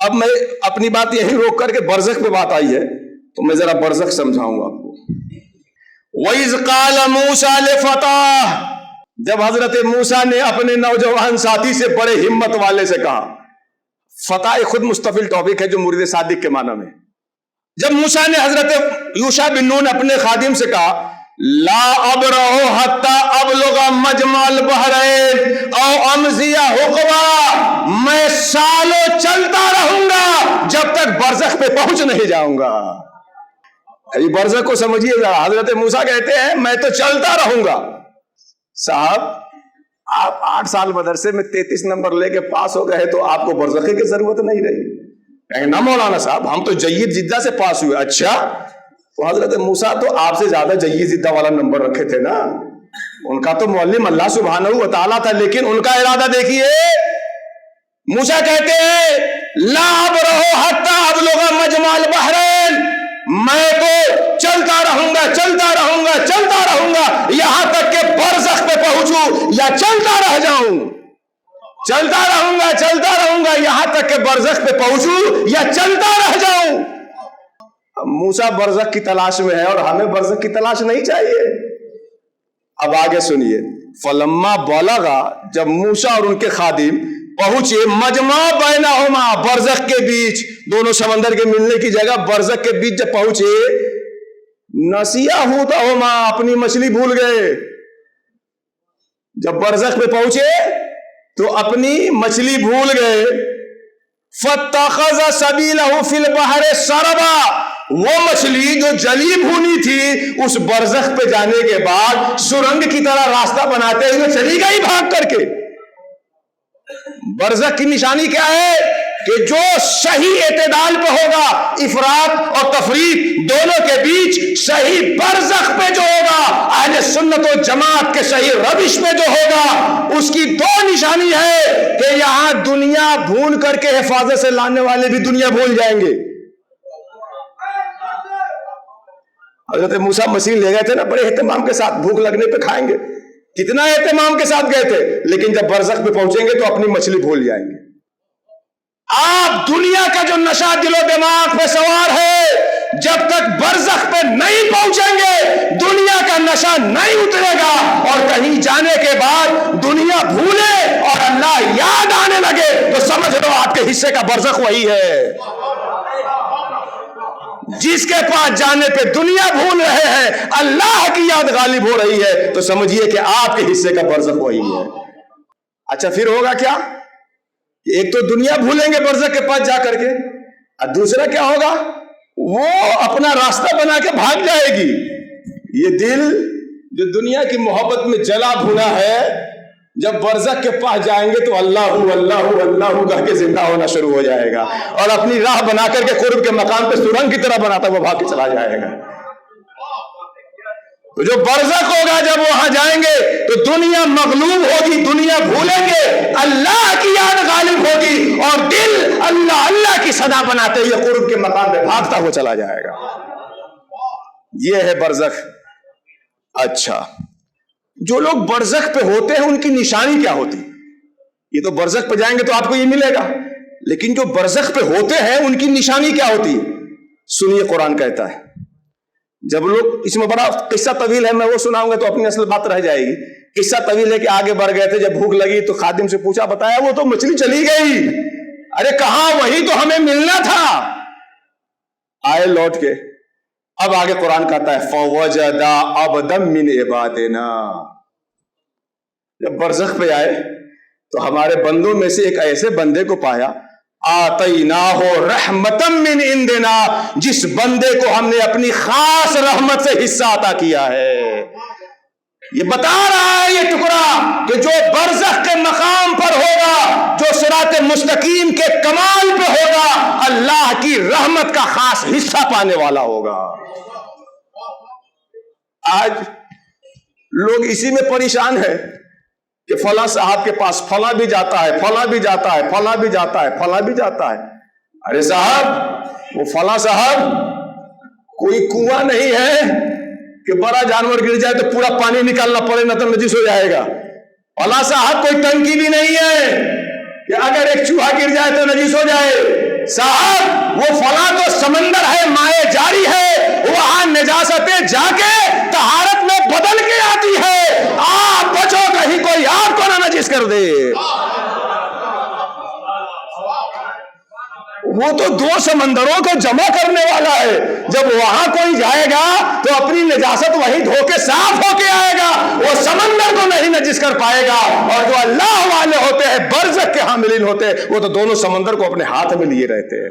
اب میں اپنی بات یہی روک کر کے برزخ پہ بات آئی ہے تو میں ذرا برزخ سمجھاؤں گا آپ کو. وَإِذْ قَالَ مُوسَىٰ لِفَتَاهُ، جب حضرت موسیٰ نے اپنے نوجوان ساتھی سے بڑے ہمت والے سے کہا. فتح خود مستفل ٹاپک ہے جو مرید صادق کے معنی میں. جب موسیٰ نے حضرت یوشع بن نون اپنے خادم سے کہا لا ابرح حتی ابلغ مجمع البحرین او امضی حقبا، میں سالوں چلتا رہوں گا جب تک برزخ پہ پہنچ نہیں جاؤں گا. ابھی برزخ کو سمجھیے گا. حضرت موسیٰ کہتے ہیں میں تو چلتا رہوں گا. صاحب آپ 8 سال مدرسے میں 33 نمبر لے کے پاس ہو گئے تو آپ کو برزخی کی ضرورت نہیں رہی. کہیں نہ مولانا صاحب ہم تو جید جدہ سے پاس ہوئے. اچھا تو حضرت موسیٰ تو آپ سے زیادہ جید جدہ والا نمبر رکھے تھے نا. ان کا تو معلم اللہ سبحانہ و تعالیٰ تھا، لیکن ان کا ارادہ دیکھیے. موسیٰ کہتے ہیں لا ابرح حتی ابلغ مجمع البحرین، میں تو چلتا رہوں گا چلتا رہوں گا چلتا رہوں گا یہاں تک کہ برزخ پہ پہنچوں، یا چلتا رہ جاؤں. چلتا رہوں گا چلتا رہوں گا یہاں تک کہ برزخ پہ پہنچوں یا چلتا رہ جاؤں. موسیٰ برزخ کی تلاش میں ہے اور ہمیں برزخ کی تلاش نہیں چاہیے. اب آگے سنیے. فلما بلغا، جب موسیٰ اور ان کے خادم پہنچے مجمع بینہما، برزخ کے بیچ، دونوں سمندر کے ملنے کی جگہ برزخ کے بیچ جب پہنچے، نسیا حوتہما، اپنی مچھلی بھول گئے. جب برزخ پہ پہنچے تو اپنی مچھلی بھول گئے. فاتخذ سبیلہ فی البحر سربا، وہ مچھلی جو جلی بھونی تھی اس برزخ پہ جانے کے بعد سرنگ کی طرح راستہ بناتے ہوئے چلی گئی بھاگ کر کے. برزخ کی نشانی کیا ہے کہ جو صحیح اعتدال پہ ہوگا، افراط اور تفریط دونوں کے بیچ صحیح برزخ پہ جو ہوگا، اہل سنت و جماعت کے صحیح روش میں جو ہوگا، اس کی 2 نشانی ہے کہ یہاں دنیا بھول کر کے حفاظت سے لانے والے بھی دنیا بھول جائیں گے. حضرت موسیٰ مچھلی لے گئے تھے نا بڑے اہتمام کے ساتھ، بھوک لگنے پہ کھائیں گے، کتنا اہتمام کے ساتھ گئے تھے، لیکن جب برزخ پہ پہنچیں گے تو اپنی مچھلی بھول جائیں گے. آپ دنیا کا جو نشہ دل و دماغ پہ سوار ہے، جب تک برزخ پہ نہیں پہنچیں گے دنیا کا نشہ نہیں اترے گا، اور کہیں جانے کے بعد دنیا بھولے اور اللہ یاد آنے لگے تو سمجھ لو آپ کے حصے کا برزخ وہی ہے. جس کے پاس جانے پہ دنیا بھول رہے ہیں، اللہ کی یاد غالب ہو رہی ہے، تو سمجھیے کہ آپ کے حصے کا برزخ وہی ہے. اچھا پھر ہوگا کیا؟ ایک تو دنیا بھولیں گے برزخ کے پاس جا کر کے، اور دوسرا کیا ہوگا؟ وہ اپنا راستہ بنا کے بھاگ جائے گی. یہ دل جو دنیا کی محبت میں جلا بھونا ہے، جب برزخ کے پاس جائیں گے تو اللہ اللہ اللہ کہہ کے زندہ ہونا شروع ہو جائے گا، اور اپنی راہ بنا کر کے قرب کے مقام پہ سرنگ کی طرح بناتا وہ بھاگ کے چلا جائے گا. تو جو برزخ ہوگا جب وہاں جائیں گے تو دنیا مغلوب ہوگی، دنیا بھولیں گے، اللہ کی یاد غالب ہوگی، اور دل اللہ اللہ کی صدا بناتے ہوئے قرب کے مقام پہ بھاگتا ہوا چلا جائے گا. یہ ہے برزخ. اچھا جو لوگ برزخ پہ ہوتے ہیں ان کی نشانی کیا ہوتی؟ یہ تو برزخ پہ جائیں گے تو آپ کو یہ ملے گا، لیکن جو برزخ پہ ہوتے ہیں ان کی نشانی کیا ہوتی؟ سنیے قرآن کہتا ہے. جب لوگ، اس میں بڑا قصہ طویل ہے، میں وہ سناؤں گا تو اپنی اصل بات رہ جائے گی. قصہ طویل ہے کہ آگے بڑھ گئے تھے، جب بھوک لگی تو خادم سے پوچھا، بتایا وہ تو مچھلی چلی گئی. ارے کہاں، وہی تو ہمیں ملنا تھا. آئے لوٹ کے. اب آگے قرآن کہتا ہے فَوَجَدَا عَبْدًا مِّنْ عِبَادِنَا. جب برزخ پہ آئے تو ہمارے بندوں میں سے ایک ایسے بندے کو پایا، آتَيْنَاهُ رَحْمَةً مِّنْ عِنْدِنَا، جس بندے کو ہم نے اپنی خاص رحمت سے حصہ عطا کیا ہے. یہ بتا رہا ہے یہ ٹکڑا کہ جو برزخ کے مقام پر ہوگا، جو صراط مستقیم کے کمال پہ ہوگا، اللہ کی رحمت کا خاص حصہ پانے والا ہوگا. آج لوگ اسی میں پریشان ہے کہ فلاں صاحب کے پاس فلاں بھی جاتا ہے، فلاں بھی جاتا ہے، فلاں بھی جاتا ہے، فلاں بھی جاتا ہے. ارے صاحب وہ فلاں صاحب کوئی کنواں نہیں ہے کہ بڑا جانور گر جائے تو پورا پانی نکالنا پڑے نہ تو نجس ہو جائے گا. فلاں صاحب کوئی ٹنکی بھی نہیں ہے کہ اگر ایک چوہا گر جائے تو نجس ہو جائے. صاحب وہ فلاں تو سمندر ہے، مائع جاری ہے، وہاں نجاستیں جا کے طہارت میں بدل کے آتی ہے، آپ بچو کہیں کوئی آپ کو نہ نجس کر دے۔ وہ تو دو سمندروں کو جمع کرنے والا ہے، جب وہاں کوئی جائے گا تو اپنی نجاست وہیں دھو کے صاف ہو کے آئے گا، وہ سمندر کو نہیں نجس کر پائے گا۔ اور جو اللہ والے ہوتے ہیں، برزخ کے حاملین ہوتے ہیں، وہ تو دونوں سمندر کو اپنے ہاتھ میں لیے رہتے ہیں۔